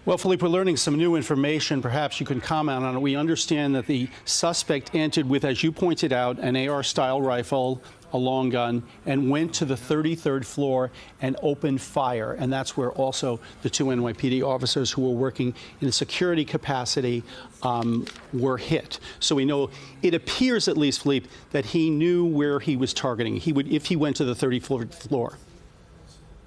Well, Philippe, we're learning some new information. Perhaps you can comment on it. We understand that the suspect entered with, as you pointed out, an AR-style rifle, a long gun, and went to the 33rd floor and opened fire. And that's where also the two NYPD officers who were working in a security capacity were hit. So we know, it appears at least, Philippe, that he knew where he was targeting. He would, if he went to the 33rd floor.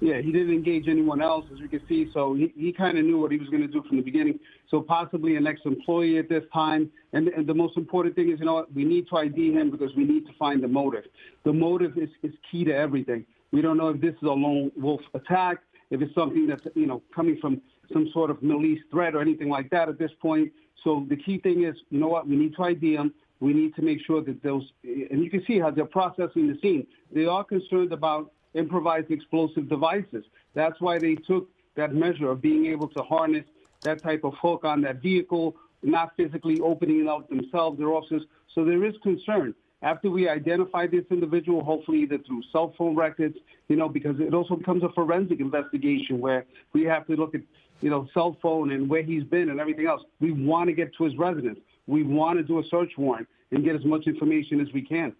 Yeah, he didn't engage anyone else, as we can see, so he kind of knew what he was going to do from the beginning. So possibly an ex-employee at this time. And the most important thing is, you know what, we need to ID him because we need to find the motive. The motive is key to everything. We don't know if this is a lone wolf attack, if it's something that's, you know, coming from some sort of Middle East threat or anything like that at this point. So the key thing is, you know what, we need to ID him. We need to make sure that those, and you can see how they're processing the scene. They are concerned about improvised explosive devices. That's why they took that measure of being able to harness that type of hook on that vehicle, not physically opening it up themselves, their officers. So there is concern. After we identify this individual, hopefully either through cell phone records, you know, because it also becomes a forensic investigation where we have to look at, you know, cell phone and where he's been and everything else. We want to get to his residence. We want to do a search warrant and get as much information as we can.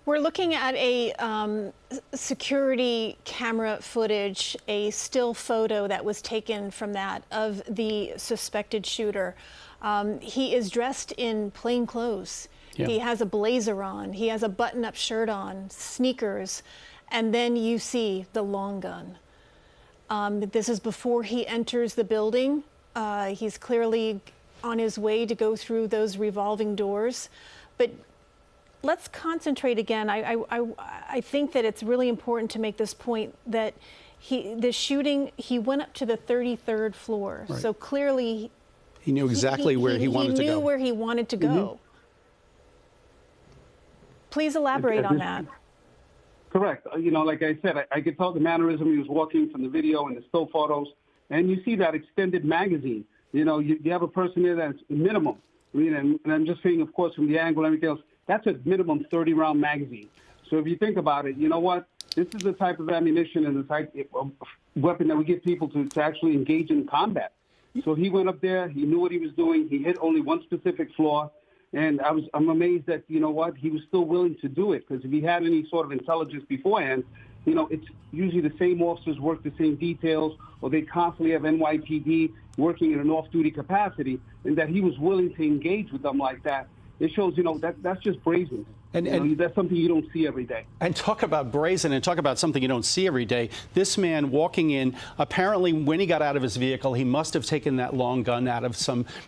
We're looking at a security camera footage, a still photo that was taken from that of the suspected shooter. He is dressed in plain clothes. Yeah. He has a blazer on. He has a button-up shirt on, sneakers, and then you see the long gun. This is before he enters the building. He's clearly on his way to go through those revolving doors. But let's concentrate again. I think that it's really important to make this point that the shooting, he went up to the 33rd floor. Right. So clearly he knew exactly where he wanted to go. He knew where he wanted to go. Mm-hmm. Please elaborate on that. Correct. You know, like I said, I could tell the mannerism he was walking from the video and the still photos, and you see that extended magazine. You know, you have a person there that's minimum. I mean, and I'm just saying, of course, from the angle and everything else, that's a minimum 30-round magazine. So if you think about it, you know what? This is the type of ammunition and the type of weapon that we get people to actually engage in combat. So he went up there. He knew what he was doing. He hit only one specific floor. And I'm amazed that, you know what, he was still willing to do it. Because if he had any sort of intelligence beforehand, you know, it's usually the same officers work the same details, or they constantly have NYPD working in an off-duty capacity, and that he was willing to engage with them like that. It shows, you know, that's just brazen. And that's something you don't see every day. And talk about brazen and talk about something you don't see every day. This man walking in, apparently when he got out of his vehicle, he must have taken that long gun out of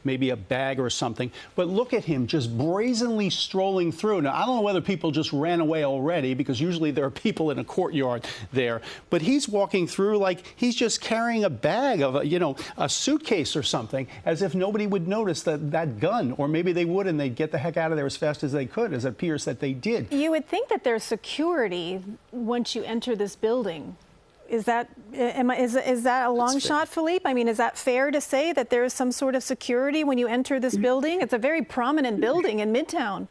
maybe a bag or something. But look at him just brazenly strolling through. Now, I don't know whether people just ran away already, because usually there are people in a courtyard there. But he's walking through like he's just carrying a bag of, you know, a suitcase or something, as if nobody would notice that gun. Or maybe they would, and they'd get the heck out of there as fast as they could, as it appears that they did. You would think that there's security once you enter this building. Is that a long shot, Philippe? I mean, is that fair to say that there is some sort of security when you enter this building? It's a very prominent building in Midtown.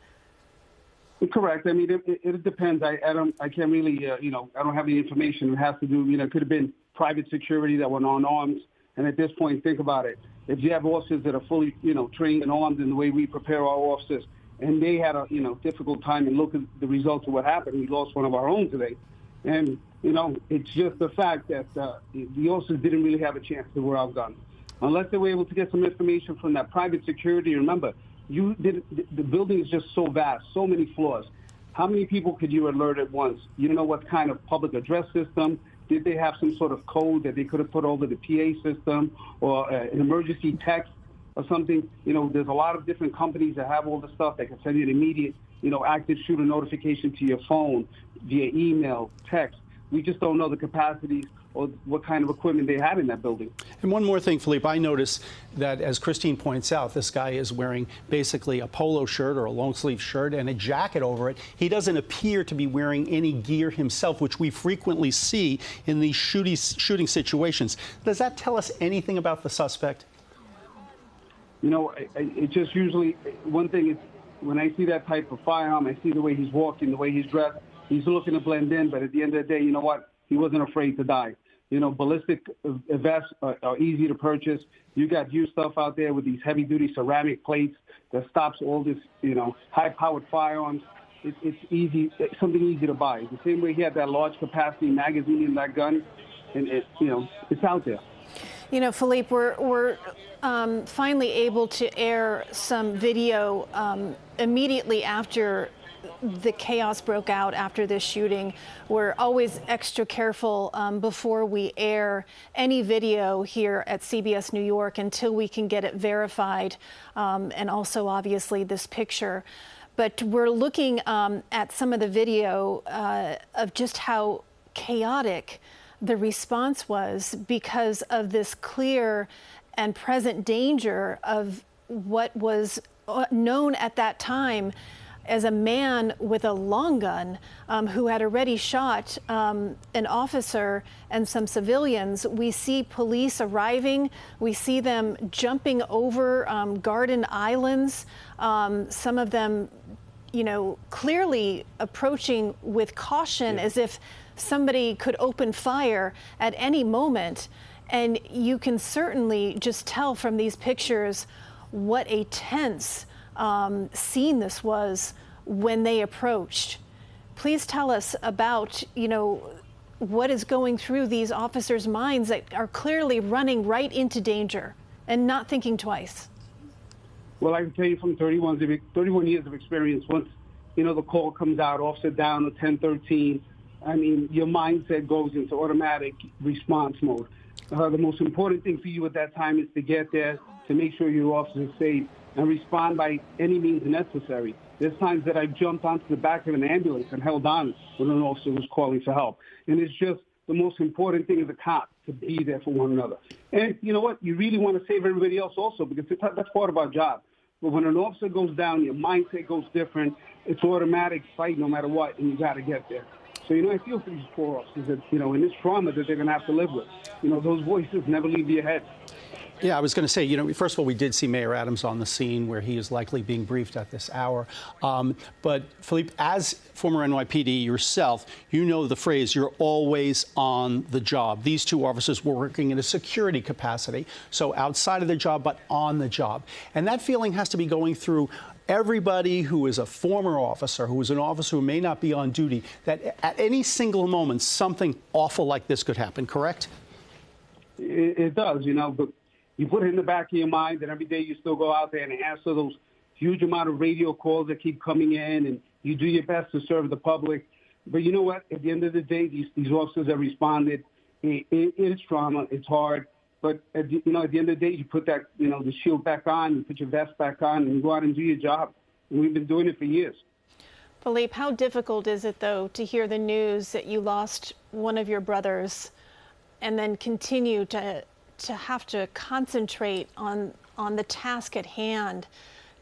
Correct. I mean, it depends. I can't really, you know, I don't have any information. It has to do, you know, it could have been private security that were unarmed. And at this point, think about it. If you have officers that are fully, you know, trained and armed in the way we prepare our officers, and they had a, you know, difficult time, and look at the results of what happened. We lost one of our own today. And, you know, it's just the fact that the officers didn't really have a chance to wear out guns. Unless they were able to get some information from that private security. Remember, the building is just so vast, so many floors. How many people could you alert at once? You don't know what kind of public address system. Did they have some sort of code that they could have put over the PA system, or an emergency text or something? You know, there's a lot of different companies that have all the stuff that can send you an immediate, you know, active shooter notification to your phone via email, text. We just don't know the capacities or what kind of equipment they had in that building. And one more thing, Philippe, I noticed that, as Christine points out, this guy is wearing basically a polo shirt or a long sleeve shirt and a jacket over it. He doesn't appear to be wearing any gear himself, which we frequently see in these shooting situations. Does that tell us anything about the suspect? You know, it just usually, one thing is, when I see that type of firearm, I see the way he's walking, the way he's dressed. He's looking to blend in, but at the end of the day, you know what? He wasn't afraid to die. ballistic vests are easy to purchase. You got used stuff out there with these heavy-duty ceramic plates that stops all this, high-powered firearms. It's easy, something easy to buy. The same way he had that large capacity magazine in that gun, and it's out there. Philippe, we're finally able to air some video immediately after the chaos broke out after this shooting. We're always extra careful before we air any video here at CBS New York until we can get it verified, and also obviously this picture. But we're looking at some of the video of just how chaotic the response was because of this clear and present danger of what was known at that time as a man with a long gun who had already shot an officer and some civilians. We see police arriving. We see them jumping over garden islands, some of them, clearly approaching with caution, as if somebody could open fire at any moment. And you can certainly just tell from these pictures what a tense scene this was when they approached. Please tell us about, what is going through these officers' minds that are clearly running right into danger and not thinking twice. Well, I can tell you from 31 years of experience, once, the call comes out, officer down, or 1013, your mindset goes into automatic response mode. The most important thing for you at that time is to get there, to make sure your officer is safe, and respond by any means necessary. There's times that I've jumped onto the back of an ambulance and held on when an officer was calling for help. And it's just the most important thing as a cop, to be there for one another. And you know what? You really want to save everybody else also, because that's part of our job. But when an officer goes down, your mindset goes different. It's automatic fight no matter what, and you got to get there. So, I feel for these poor officers that, in this trauma that they're going to have to live with. Those voices never leave your head. Yeah, I was going to say, first of all, we did see Mayor Adams on the scene where he is likely being briefed at this hour. But, Philippe, as former NYPD yourself, the phrase, you're always on the job. These two officers were working in a security capacity, so outside of the job, but on the job. And that feeling has to be going through everybody who is a former officer, who is an officer who may not be on duty, that at any single moment, something awful like this could happen, correct? It does, but you put it in the back of your mind that every day you still go out there and answer those huge amount of radio calls that keep coming in, and you do your best to serve the public. But you know what? At the end of the day, these officers have responded. It is trauma. It's hard. But at the end of the day, you put that, the shield back on, you put your vest back on, and you go out and do your job. And we've been doing it for years. Philippe, how difficult is it, though, to hear the news that you lost one of your brothers and then continue to have to concentrate on the task at hand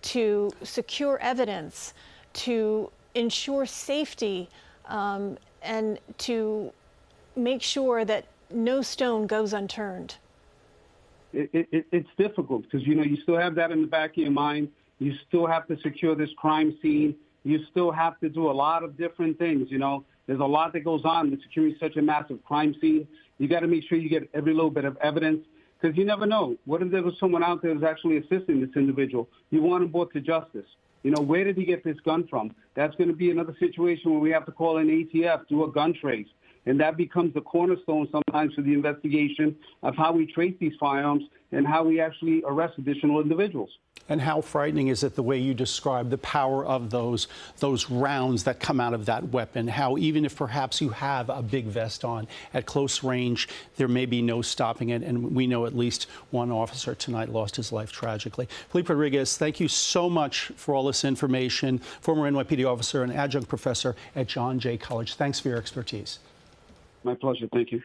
to secure evidence, to ensure safety, and to make sure that no stone goes unturned? It's difficult because, you still have that in the back of your mind. You still have to secure this crime scene. You still have to do a lot of different things, There's a lot that goes on with securing such a massive crime scene. You got to make sure you get every little bit of evidence, because you never know. What if there was someone out there who's actually assisting this individual? You want him brought to justice. Where did he get this gun from? That's going to be another situation where we have to call in ATF, do a gun trace. And that becomes the cornerstone sometimes for the investigation of how we trace these firearms and how we actually arrest additional individuals. And how frightening is it, the way you describe the power of those rounds that come out of that weapon, how even if perhaps you have a big vest on, at close range, there may be no stopping it. And we know at least one officer tonight lost his life tragically. Philippe Rodriguez, thank you so much for all this information. Former NYPD officer and adjunct professor at John Jay College. Thanks for your expertise. My pleasure. Thank you.